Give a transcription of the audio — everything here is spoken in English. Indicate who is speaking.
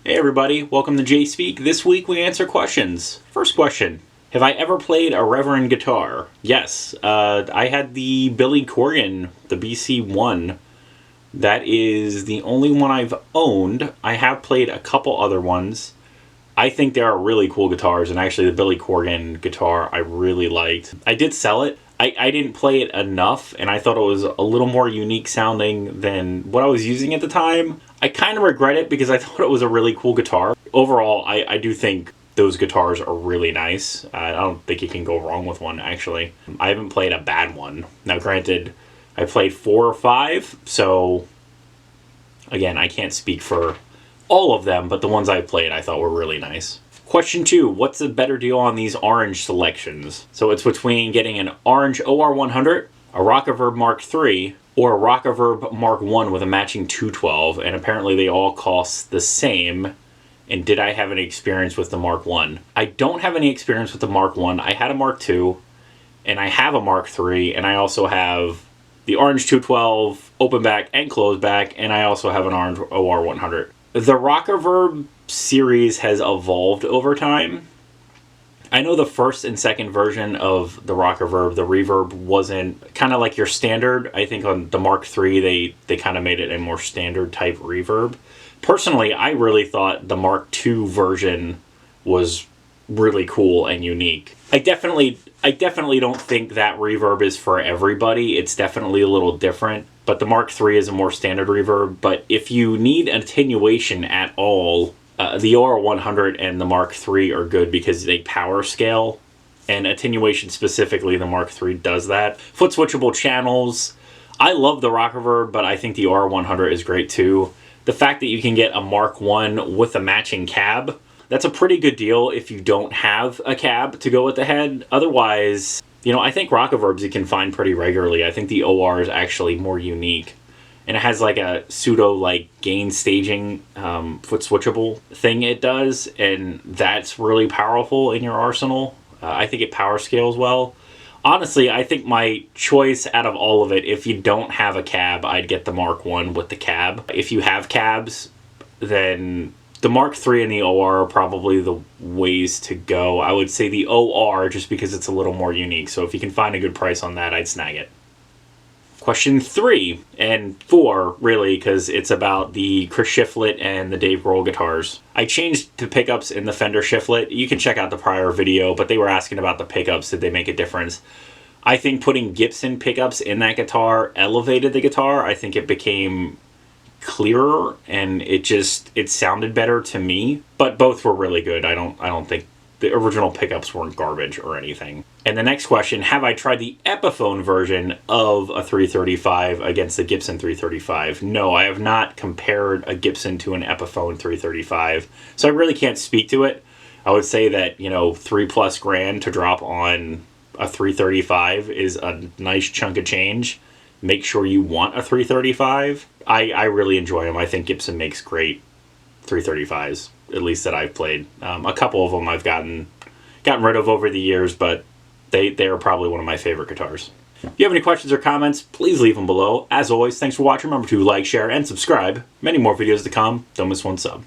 Speaker 1: Hey everybody, welcome to Jay Speak. This week we answer questions. First question, have I ever played a Reverend guitar? Yes, I had the Billy Corgan, the BC1. That is the only one I've owned. I have played a couple other ones. I think they are really cool guitars, and actually the Billy Corgan guitar I really liked. I did sell it. I didn't play it enough, and I thought it was a little more unique sounding than what I was using at the time. I kind of regret it because I thought it was a really cool guitar. Overall, I do think those guitars are really nice. I don't think you can go wrong with one, actually. I haven't played a bad one. Now, granted, I played 4 or 5, so again, I can't speak for all of them, but the ones I played I thought were really nice. Question 2, what's the better deal on these orange selections? So it's between getting an orange OR100, a Rockaverb Mark III, or a Rockaverb Mark I with a matching 212, and apparently they all cost the same. And did I have any experience with the Mark I? I don't have any experience with the Mark I. I had a Mark II, and I have a Mark III, and I also have the orange 212 open back and closed back, and I also have an orange OR100. The Rockaverb series has evolved over time. I know the first and second version of the Rockaverb, the reverb wasn't kind of like your standard. I think on the Mark III, they kind of made it a more standard type reverb. Personally, I really thought the Mark II version was really cool and unique. I definitely don't think that reverb is for everybody. It's definitely a little different. But the Mark III is a more standard reverb. But if you need attenuation at all, the OR100 and the Mark III are good because they power scale. And attenuation specifically, the Mark III does that. Foot switchable channels. I love the Rockaverb, but I think the OR100 is great too. The fact that you can get a Mark I with a matching cab, that's a pretty good deal if you don't have a cab to go with the head. Otherwise, you know, I think Rockaverbs you can find pretty regularly. I think the OR is actually more unique. And it has like a pseudo like gain staging foot switchable thing it does. And that's really powerful in your arsenal. I think it power scales well. Honestly, I think my choice out of all of it, if you don't have a cab, I'd get the Mark I with the cab. If you have cabs, then the Mark III and the OR are probably the ways to go. I would say the OR just because it's a little more unique. So if you can find a good price on that, I'd snag it. Question 3 and 4, really, because it's about the Chris Shiflett and the Dave Grohl guitars. I changed the pickups in the Fender Shiflett. You can check out the prior video, but they were asking about the pickups. Did they make a difference? I think putting Gibson pickups in that guitar elevated the guitar. I think it became clearer and it sounded better to me. But both were really good. I don't think the original pickups weren't garbage or anything. And the next question, have I tried the Epiphone version of a 335 against the Gibson 335? No, I have not compared a Gibson to an Epiphone 335. So I really can't speak to it. I would say that, you know, $3+ grand to drop on a 335 is a nice chunk of change. Make sure you want a 335. I really enjoy them. I think Gibson makes great 335s, at least that I've played. A couple of them I've gotten rid of over the years, but they are probably one of my favorite guitars. If you have any questions or comments, please leave them below. As always, thanks for watching. Remember to like, share, and subscribe. Many more videos to come. Don't miss one sub.